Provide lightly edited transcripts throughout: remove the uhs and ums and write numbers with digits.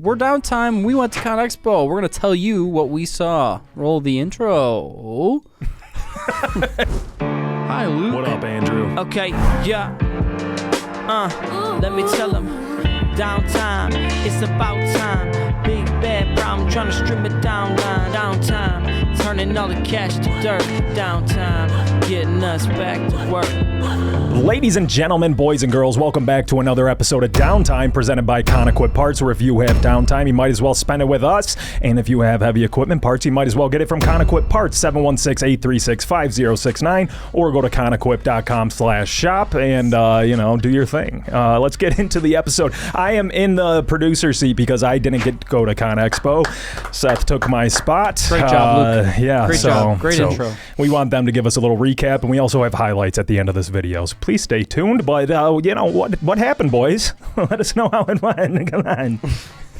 We're Downtime. We went to ConExpo. We're going to tell you what we saw. Roll the intro. Hi, Luke. What up, Andrew? Okay, yeah. Let me tell them. Downtime, it's about time. Big bad problem, trying to strip it down line. Downtime, turning all the cash to dirt. Downtime, getting us back to work. Ladies and gentlemen, boys and girls, welcome back to another episode of Downtime presented by ConExpo Parts, where if you have downtime, you might as well spend it with us. And if you have heavy equipment parts, you might as well get it from ConExpo Parts, 716-836-5069, or go to conequip.com/shop and, do your thing. Let's get into the episode. I am in the producer seat because I didn't get to go to ConExpo. Seth took my spot. Great job, Luke. Yeah, Great job. Great intro. We want them to give us a little recap, and we also have highlights at the end of this video. So please stay tuned. But what happened, boys? Let us know how it went. Come on.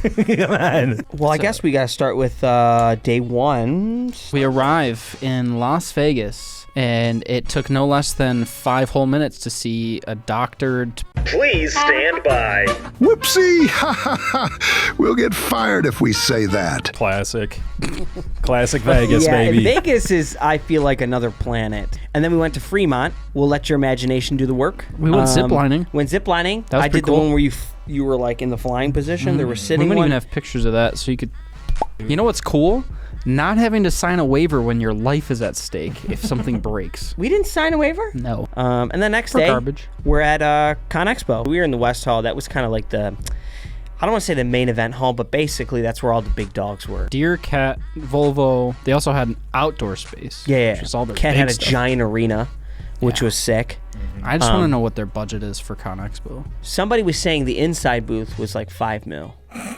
Come on. Well, I guess we got to start with day one. We arrive in Las Vegas, and it took no less than 5 whole minutes to see a doctored... Please stand by. Whoopsie! Ha ha ha! We'll get fired if we say that. Classic Vegas, yeah, baby. Vegas is, I feel like, another planet. And then we went to Fremont. We'll let your imagination do the work. We went ziplining. That was pretty did cool. The one where you were like in the flying position. There were sitting. We might even have pictures of that, so you could. You know what's cool? Not having to sign a waiver when your life is at stake if something breaks. We didn't sign a waiver? No. And the next day, garbage. We're at ConExpo. We were in the West Hall. That was kind of like the, I don't want to say the main event hall, but basically that's where all the big dogs were. Deer, Cat, Volvo. They also had an outdoor space. Yeah. Which is all their Cat big had a stuff. giant arena, which was sick. I just want to know what their budget is for ConExpo. Somebody was saying the inside booth was like $5 million.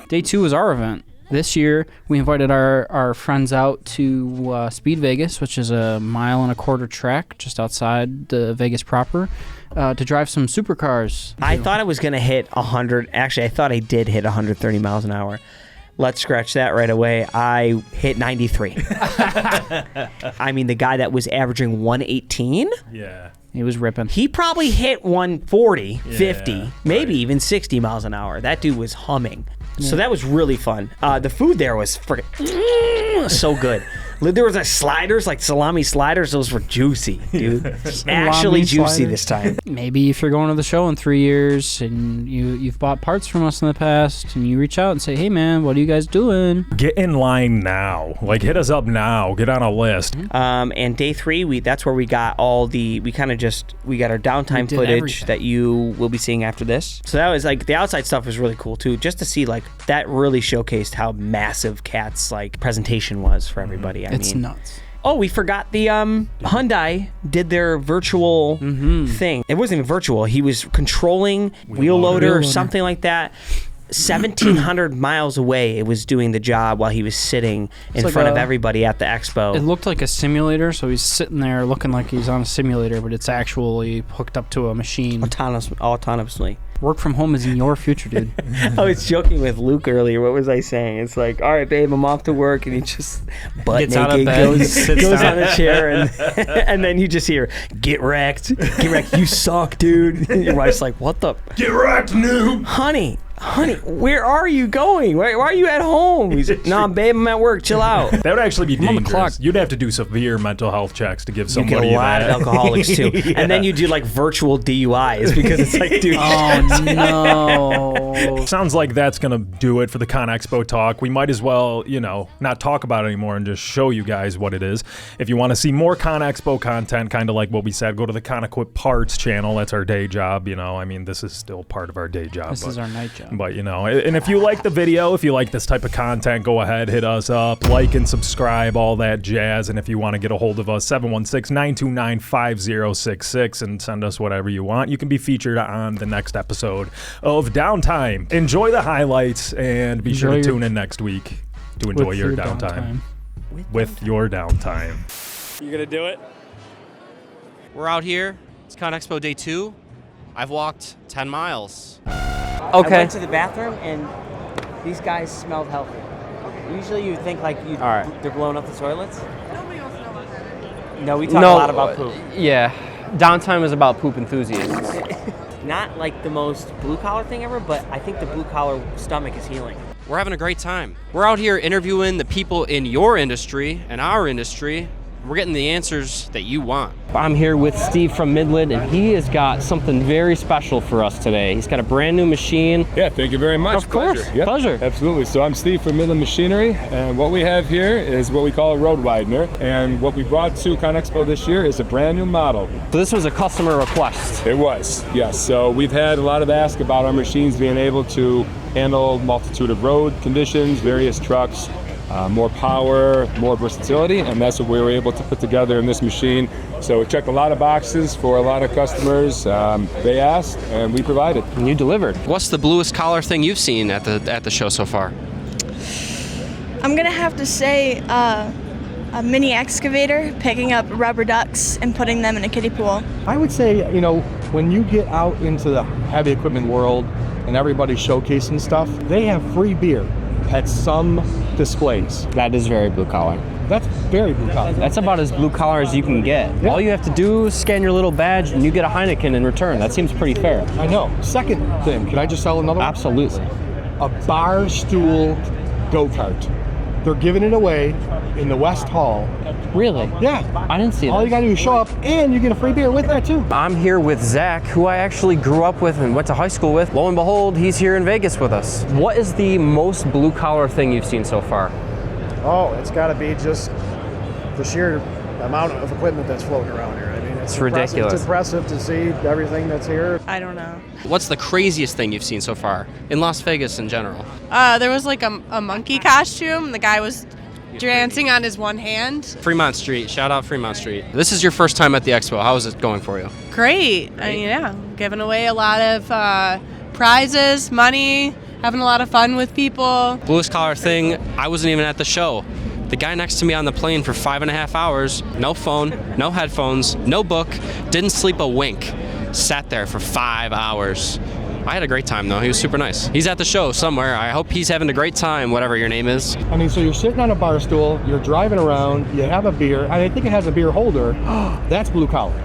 Day 2 was our event. This year, we invited our friends out to Speed Vegas, which is a 1.25 mile track just outside the Vegas proper, to drive some supercars. I thought I was going to hit 100. Actually, I thought I did hit 130 miles an hour. Let's scratch that right away. I hit 93. I mean, the guy that was averaging 118? Yeah. He was ripping. He probably hit 140, 50, Yeah, maybe even 60 miles an hour. That dude was humming. So that was really fun. The food there was freaking so good. There was sliders, like salami sliders. Those were juicy, dude. Actually juicy sliders. this time. Maybe if you're going to the show in 3 years and you've bought parts from us in the past and you reach out and say, hey, man, what are you guys doing? Get in line now. Like, hit us up now. Get on a list. And day 3, that's where we got all we got our downtime footage everything that you will be seeing after this. So that was like, the outside stuff was really cool too, just to see like, that really showcased how massive Cat's like presentation was for everybody. It's nuts. Oh, we forgot the Hyundai did their virtual thing. It wasn't even virtual. He was controlling wheel loader or something like that. 1,700 miles away, it was doing the job while he was sitting in front of everybody at the expo. It looked like a simulator, so he's sitting there looking like he's on a simulator, but it's actually hooked up to a machine. Autonomously. Work from home is in your future, dude. I was joking with Luke earlier. What was I saying? It's like, all right, babe, I'm off to work, and he just butt Gets naked out of bed, goes on a chair, and then you just hear, "Get wrecked, you suck, dude." And your wife's like, "What the? Get wrecked, noob. Honey, where are you going? Why are you at home?" He's like, "No, babe, I'm at work. Chill out." That would actually be on the dangerous. clock. You'd have to do severe mental health checks to give You somebody get a lot that. of alcoholics too, and then you do like virtual DUIs because it's like, dude. Oh, no. Sounds like that's going to do it for the ConExpo talk. We might as well, not talk about it anymore and just show you guys what it is. If you want to see more ConExpo content, kind of like what we said, go to the ConExpo Parts channel. That's our day job. This is still part of our day job. This is our night job. But, and if you like the video, if you like this type of content, go ahead, hit us up, like and subscribe, all that jazz. And if you want to get a hold of us, 716-929-5066 and send us whatever you want. You can be featured on the next episode of Downtime. Enjoy the highlights and be sure to tune in next week to enjoy With your downtime. With your downtime. You gonna do it? We're out here. It's ConExpo Day 2. I've walked 10 miles. I went to the bathroom and these guys smelled healthy. Usually you think like they're blowing up the toilets. Nobody wants to know about that. No, we talk a lot about poop. Yeah. Downtime is about poop enthusiasts. Not like the most blue collar thing ever, but I think the blue collar stomach is healing. We're having a great time. We're out here interviewing the people in your industry and our industry. We're getting the answers that you want. I'm here with Steve from Midland, and he has got something very special for us today. He's got a brand new machine. Yeah, thank you very much. Of course, Yep, pleasure. Absolutely. So I'm Steve from Midland Machinery, and what we have here is what we call a road widener. And what we brought to ConExpo this year is a brand new model. So this was a customer request. It was, yes. So we've had a lot of ask about our machines being able to handle multitude of road conditions, various trucks, more power, more versatility, and that's what we were able to put together in this machine. So it checked a lot of boxes for a lot of customers. They asked, and we provided. And you delivered. What's the bluest collar thing you've seen at the show so far? I'm gonna have to say a mini excavator picking up rubber ducks and putting them in a kiddie pool. I would say, when you get out into the heavy equipment world and everybody's showcasing stuff, they have free beer at some displays. That is very blue collar. That's very blue collar. That's about as blue collar as you can get. Yeah. All you have to do is scan your little badge and you get a Heineken in return. That seems pretty fair. I know. Second thing, can I just sell another one? Absolutely. A bar stool go-kart. They're giving it away in the West Hall. Really? Yeah. I didn't see that. All you gotta do is show up and you get a free beer with that too. I'm here with Zach, who I actually grew up with and went to high school with. Lo and behold, he's here in Vegas with us. What is the most blue collar thing you've seen so far? Oh, it's got to be just the sheer amount of equipment that's floating around here. I mean, It's ridiculous. It's impressive to see everything that's here. I don't know. What's the craziest thing you've seen so far in Las Vegas in general? There was like a monkey costume. The guy was dancing on his one hand. Fremont Street. Shout out Fremont Street. This is your first time at the expo. How is it going for you? Great. Yeah, giving away a lot of prizes, money, having a lot of fun with people. Bluest collar thing, I wasn't even at the show. The guy next to me on the plane for 5.5 hours, no phone, no headphones, no book, didn't sleep a wink. Sat there for 5 hours. I had a great time though. He was super nice. He's at the show somewhere. I hope he's having a great time, whatever your name is. I mean, so you're sitting on a bar stool, you're driving around, you have a beer, and I think it has a beer holder. That's blue collar.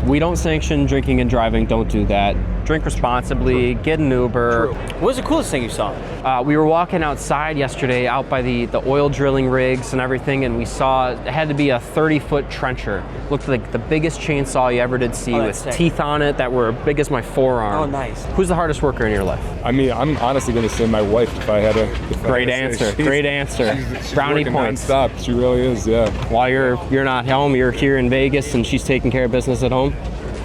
We don't sanction drinking and driving. Don't do that. Drink responsibly. Get an Uber. What was the coolest thing you saw? We were walking outside yesterday, out by the oil drilling rigs and everything, and we saw it had to be a 30-foot trencher. Looked like the biggest chainsaw you ever did see, with sick. teeth on it that were big as my forearm. Oh, nice. Who's the hardest worker in your life? I mean, I'm honestly going to say my wife if I had to. Great answer. Great answer. She's Brownie working points. nonstop. She really is, yeah. While you're not home, you're here in Vegas, and she's taking care of business at home.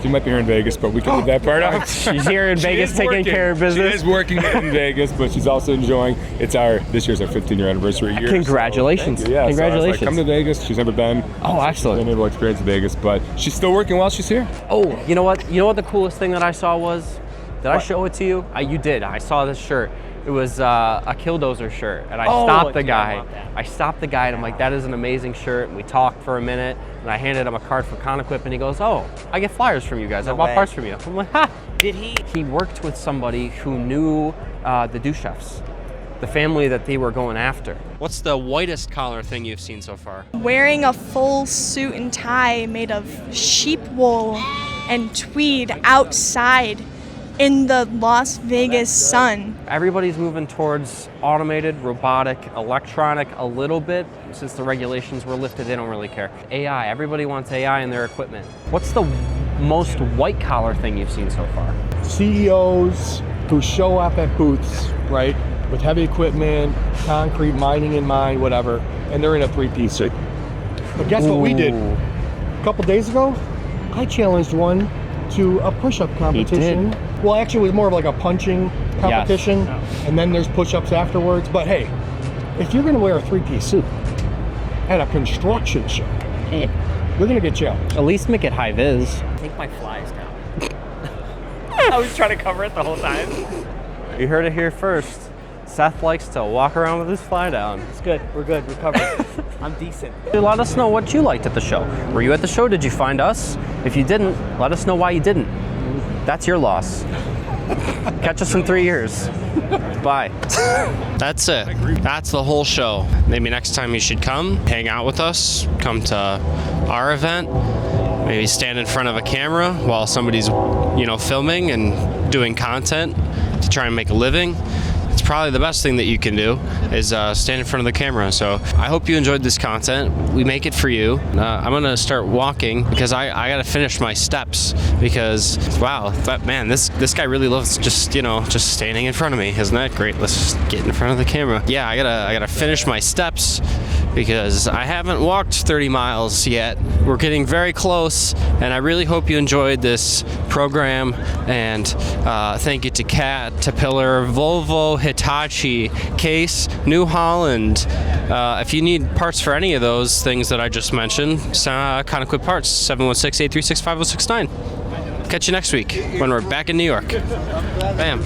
She might be here in Vegas, but we can leave that part out. She's here in Vegas taking care of business. She is working in Vegas, but she's also enjoying. This year's our 15-year anniversary year. Congratulations. So, yeah, Congratulations. So I was like, come to Vegas. She's never been. Oh, excellent. Been able to experience Vegas, but she's still working while she's here. Oh, you know what? You know what the coolest thing that I saw was? Did I show it to you? You did. I saw this shirt. It was a Killdozer shirt, and I stopped the guy. I stopped the guy, and I'm like, that is an amazing shirt. And we talked for a minute, and I handed him a card for ConEquip, and he goes, oh, I get flyers from you guys. I bought parts from you. I'm like, ha. Did he? He worked with somebody who knew the Duchefs, the family that they were going after. What's the whitest collar thing you've seen so far? Wearing a full suit and tie made of sheep wool and tweed outside in the Las Vegas sun. Everybody's moving towards automated, robotic, electronic a little bit. Since the regulations were lifted, they don't really care. AI, everybody wants AI in their equipment. What's the most white collar thing you've seen so far? CEOs who show up at booths, right, with heavy equipment, concrete, mining in mind, whatever, and they're in a three-piece suit. But guess what we did? A couple days ago, I challenged one to a push-up competition. Well, actually, it was more of like a punching competition, and then there's push-ups afterwards. But hey, if you're going to wear a three-piece suit at a construction show, you're going to get challenged. At least make it high vis. Take my flies down. I was trying to cover it the whole time. You heard it here first. Seth likes to walk around with his fly down. It's good. We're good. We're covered. I'm decent. Let us know what you liked at the show. Were you at the show? Did you find us? If you didn't, let us know why you didn't. That's your loss. Catch us in 3 years. Bye. That's it. That's the whole show. Maybe next time you should come, hang out with us, come to our event, maybe stand in front of a camera while somebody's, filming and doing content to try and make a living. It's It's probably the best thing that you can do is stand in front of the camera. So I hope you enjoyed this content. We make it for you. I'm gonna start walking because I gotta finish my steps because wow, this guy really loves just standing in front of me. Isn't that great? Let's just get in front of the camera. Yeah, I gotta finish my steps because I haven't walked 30 miles yet. We're getting very close, and I really hope you enjoyed this program. And thank you to Cat, to Pillar, Volvo, Hitachi, Case, New Holland. If you need parts for any of those things that I just mentioned, ConExpo Parts, 716-836-5069. Catch you next week when we're back in New York. Bam.